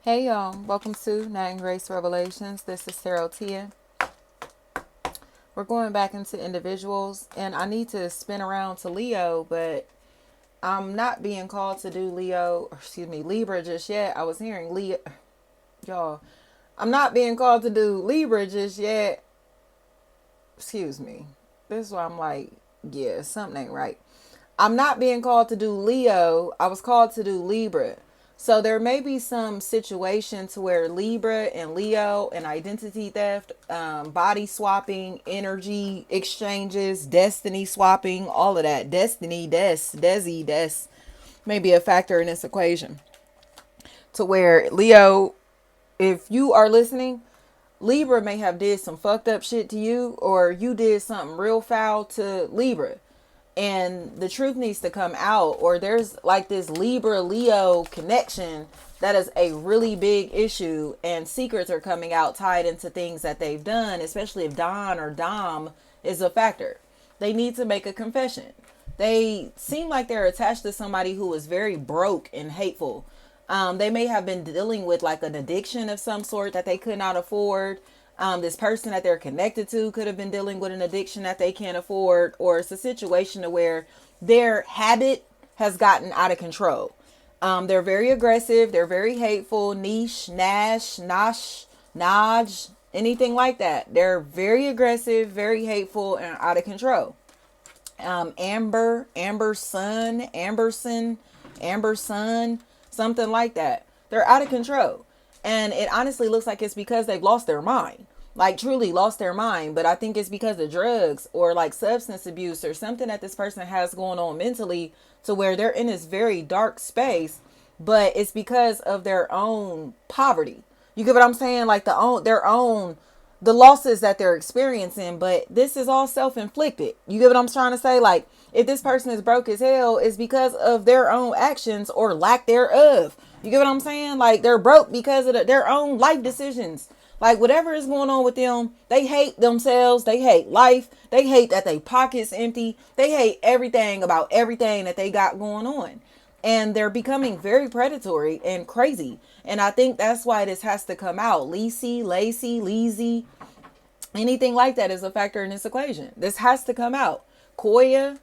Hey y'all, welcome to Nat and Grace Revelations. This is Sarah Tia. We're going back into individuals, and I need to spin around to Leo, but I'm not being called to do Libra just yet. I was hearing Leo, y'all. I'm not being called to do Libra just yet. Excuse me. This is why I'm like, yeah, something ain't right. I'm not being called to do Leo. I was called to do Libra. So there may be some situation to where Libra and Leo and identity theft, body swapping, energy exchanges, destiny swapping, all of that. Destiny, Desi, Des may be a factor in this equation. To where Leo, if you are listening, Libra may have did some fucked up shit to you, or you did something real foul to Libra, and the truth needs to come out, or there's like this Libra Leo connection that is a really big issue, and secrets are coming out tied into things that they've done, especially if Don or Dom is a factor. They need to make a confession. They seem like they're attached to somebody who is very broke and hateful. They may have been dealing with like an addiction of some sort that they could not afford. This person that they're connected to could have been dealing with an addiction that they can't afford, or it's a situation where their habit has gotten out of control. They're very aggressive. They're very hateful. Niche, Nash, Nosh, Naj, anything like that. They're very aggressive, very hateful, and out of control. Amber Sun, something like that. They're out of control. And it honestly looks like it's because they've lost their mind. Like truly lost their mind. But I think it's because of drugs or like substance abuse or something that this person has going on mentally, to where they're in this very dark space. But it's because of their own poverty. You get what I'm saying? Like their own the losses that they're experiencing, but this is all self-inflicted. You get what I'm trying to say? Like, if this person is broke as hell, it's because of their own actions or lack thereof. You get what I'm saying? Like, they're broke because of their own life decisions. Like, whatever is going on with them, they hate themselves. They hate life. They hate that they pockets empty. They hate everything about everything that they got going on, and they're becoming very predatory and crazy. And I think that's why this has to come out. Lazy, anything like that is a factor in this equation. This has to come out. Koya,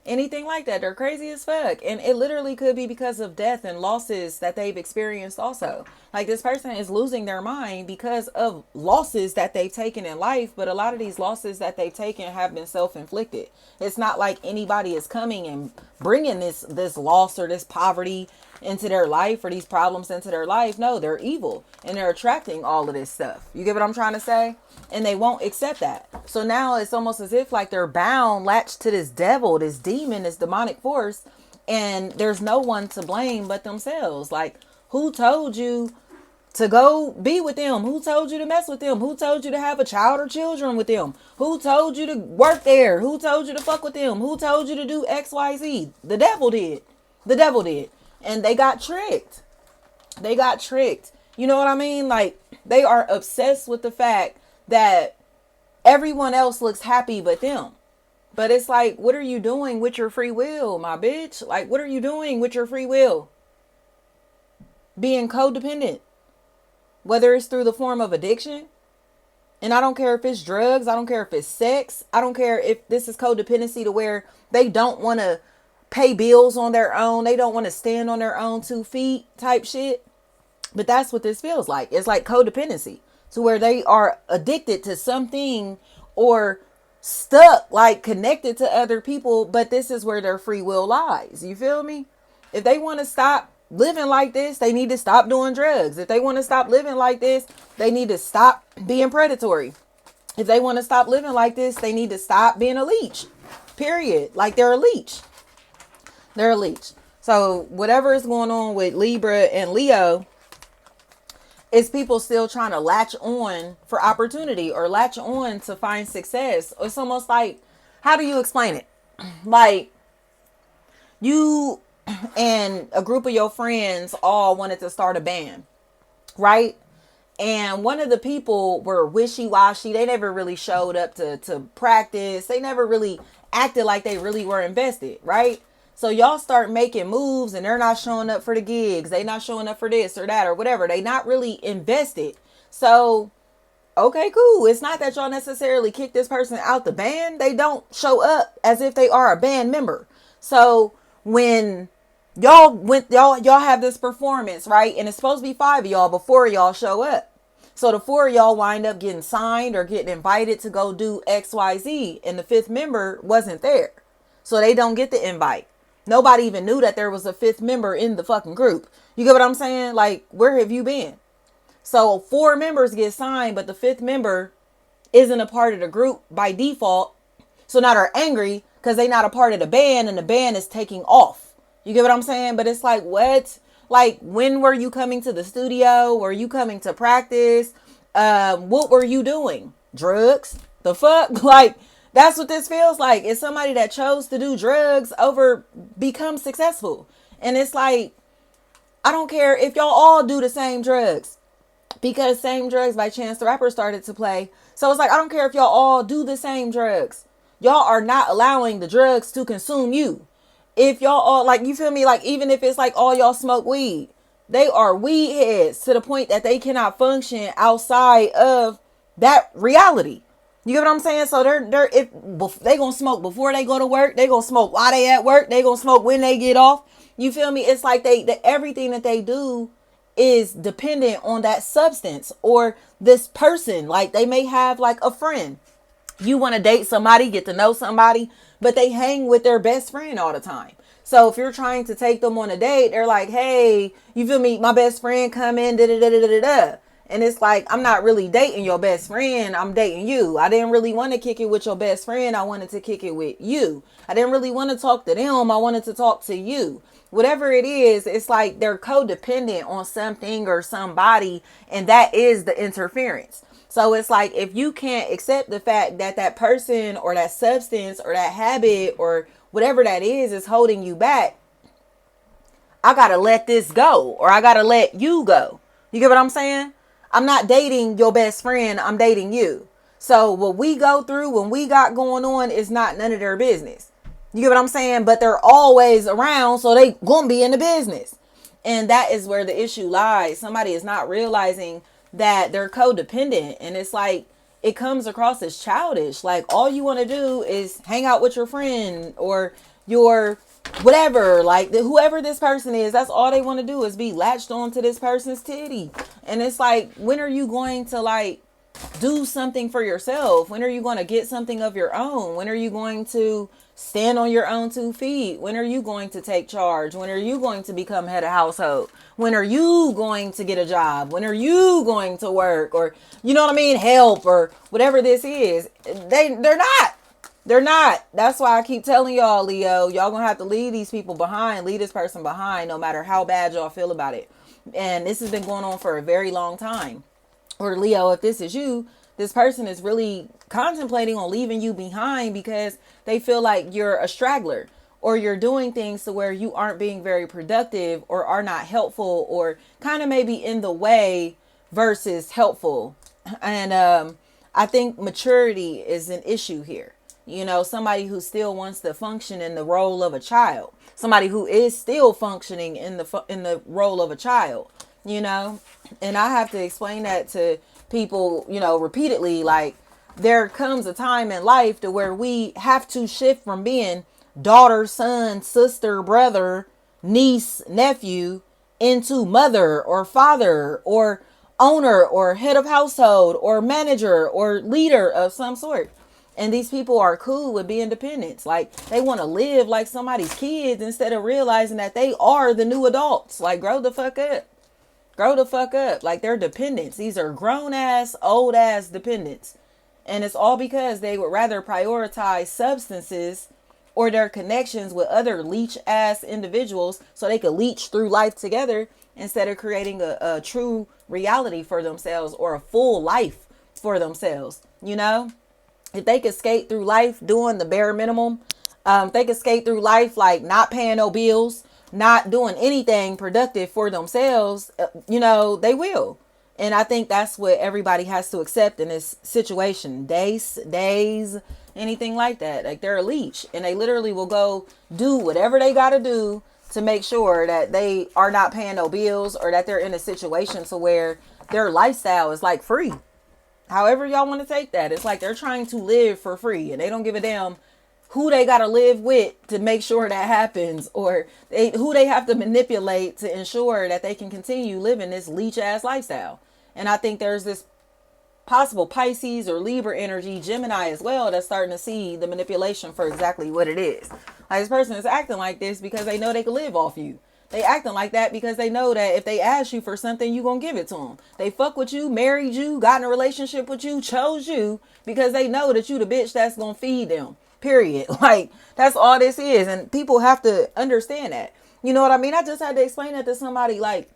anything like that. They're crazy as fuck. And it literally could be because of death and losses that they've experienced also. Like, this person is losing their mind because of losses that they've taken in life. But a lot of these losses that they've taken have been self-inflicted. It's not like anybody is coming and bringing this loss or this poverty into their life, or these problems into their life. No, they're evil and they're attracting all of this stuff. You get what I'm trying to say? And they won't accept that. So now it's almost as if like they're bound, latched to this devil, this demon, this demonic force, and there's no one to blame but themselves. Like, who told you to go be with them? Who told you to mess with them? Who told you to have a child or children with them? Who told you to work there? Who told you to fuck with them? Who told you to do XYZ? The devil did. The devil did. And they got tricked. They got tricked. You know what I mean? Like, they are obsessed with the fact that everyone else looks happy but them. But it's like, what are you doing with your free will, my bitch? Like, what are you doing with your free will? Being codependent. Whether it's through the form of addiction. And I don't care if it's drugs. I don't care if it's sex. I don't care if this is codependency to where they don't want to pay bills on their own. They don't want to stand on their own 2 feet type shit. But that's what this feels like. It's like codependency, to where they are addicted to something or stuck, like connected to other people. But this is where their free will lies. You feel me? If they want to stop living like this, they need to stop doing drugs. If they want to stop living like this, they need to stop being predatory. If they want to stop living like this, they need to stop being a leech. Period. Like, they're a leech. They're a leech. So whatever is going on with Libra and Leo, is people still trying to latch on for opportunity or latch on to find success. It's almost like, how do you explain it? Like, you and a group of your friends all wanted to start a band, right? And one of the people were wishy-washy. They never really showed up to practice. They never really acted like they really were invested, right? So y'all start making moves and they're not showing up for the gigs. They not showing up for this or that or whatever. They not really invested. So, okay, cool. It's not that y'all necessarily kick this person out the band. They don't show up as if they are a band member. So when y'all have this performance, right? And it's supposed to be 5 of y'all before y'all show up. So the 4 of y'all wind up getting signed or getting invited to go do XYZ, and the 5th member wasn't there. So they don't get the invite. Nobody even knew that there was a 5th member in the fucking group. You get what I'm saying? Like, where have you been? So 4 members get signed, but the 5th member isn't a part of the group by default. So now they're angry because they're not a part of the band and the band is taking off. You get what I'm saying? But it's like, what? Like, when were you coming to the studio? Were you coming to practice? What were you doing? Drugs? The fuck? Like, that's what this feels like. It's somebody that chose to do drugs over become successful. And it's like, I don't care if y'all all do the same drugs. Because Same Drugs by Chance the Rapper started to play. So it's like, I don't care if y'all all do the same drugs. Y'all are not allowing the drugs to consume you. If y'all all, like, you feel me? Like, even if it's like all y'all smoke weed, they are weed heads to the point that they cannot function outside of that reality. You get what I'm saying? So if they gonna smoke before they go to work, they gonna smoke while they at work, they gonna smoke when they get off. You feel me? It's like everything that they do is dependent on that substance or this person. Like, they may have like a friend. You want to date somebody, get to know somebody, but they hang with their best friend all the time. So if you're trying to take them on a date, they're like, hey, you feel me? My best friend come in, da da da da da da. And it's like, I'm not really dating your best friend. I'm dating you. I didn't really want to kick it with your best friend. I wanted to kick it with you. I didn't really want to talk to them. I wanted to talk to you. Whatever it is, it's like they're codependent on something or somebody, and that is the interference. So it's like, if you can't accept the fact that that person or that substance or that habit or whatever that is holding you back, I gotta let this go, or I gotta let you go. You get what I'm saying? I'm not dating your best friend. I'm dating you. So what we go through, when we got going on, is not none of their business. You get what I'm saying? But they're always around, so they gonna be in the business. And that is where the issue lies. Somebody is not realizing that they're codependent. And it's like, it comes across as childish. Like, all you want to do is hang out with your friend or your whatever. Like, whoever this person is, that's all they want to do is be latched on to this person's titty. And it's like, when are you going to, like, do something for yourself? When are you going to get something of your own? When are you going to stand on your own 2 feet? When are you going to take charge? When are you going to become head of household? When are you going to get a job? When are you going to work? Or, you know what I mean? Help or whatever this is. They're not. They're not. That's why I keep telling y'all, Leo, y'all gonna have to leave these people behind, leave this person behind, no matter how bad y'all feel about it. And this has been going on for a very long time. Or Leo, if this is you, this person is really contemplating on leaving you behind because they feel like you're a straggler, or you're doing things to where you aren't being very productive or are not helpful, or kind of maybe in the way versus helpful. And I think maturity is an issue here. You know, somebody who still wants to function in the role of a child, somebody who is still functioning in the role of a child, you know. And I have to explain that to people, you know, repeatedly. Like, there comes a time in life to where we have to shift from being daughter, son, sister, brother, niece, nephew into mother or father or owner or head of household or manager or leader of some sort. And these people are cool with being dependents. Like, they want to live like somebody's kids instead of realizing that they are the new adults. Like, grow the fuck up. Grow the fuck up. Like, they're dependents. These are grown ass, old ass dependents. And it's all because they would rather prioritize substances or their connections with other leech ass individuals so they could leech through life together instead of creating a true reality for themselves or a full life for themselves. You know, if they could skate through life doing the bare minimum, if they could skate through life like not paying no bills, not doing anything productive for themselves, you know, they will. And I think that's what everybody has to accept in this situation. Days, anything like that. Like they're a leech, and they literally will go do whatever they got to do to make sure that they are not paying no bills, or that they're in a situation to where their lifestyle is like free. However y'all want to take that. It's like they're trying to live for free, and they don't give a damn who they got to live with to make sure that happens, or who they have to manipulate to ensure that they can continue living this leech ass lifestyle. And I think there's this possible Pisces or Libra energy, Gemini as well, that's starting to see the manipulation for exactly what it is. Like, this person is acting like this because they know they can live off you. They acting like that because they know that if they ask you for something, you gonna give it to them. They fuck with you, married you, got in a relationship with you, chose you because they know that you the bitch that's gonna feed them. Period. Like, that's all this is. And people have to understand that. You know what I mean? I just had to explain that to somebody. Like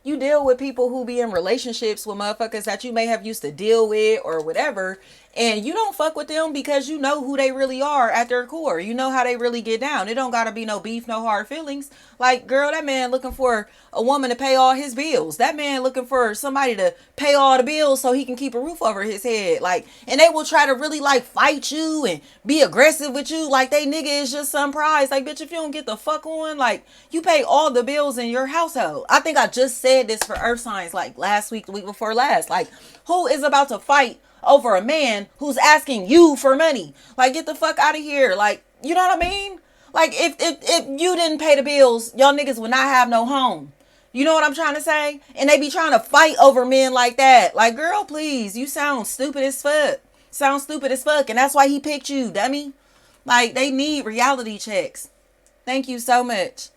you deal with people who be in relationships with motherfuckers that you may have used to deal with or whatever, and you don't fuck with them because you know who they really are at their core. You know how they really get down. It don't gotta be no beef, no hard feelings. Like, girl, that man looking for a woman to pay all his bills. That man looking for somebody to pay all the bills so he can keep a roof over his head. Like, and they will try to really like fight you and be aggressive with you like they nigga is just some prize. Like, bitch, if you don't get the fuck on, like, you pay all the bills in your household. I think I just said this for earth signs like last week, the week before last. Like, who is about to fight over a man who's asking you for money? Like, get the fuck out of here. Like, you know what I mean? Like, if you didn't pay the bills, y'all niggas would not have no home. You know what I'm trying to say? And they be trying to fight over men like that. Like, girl, please, you sound stupid as fuck. Sound stupid as fuck. And that's why he picked you, dummy. Like, they need reality checks. Thank you so much.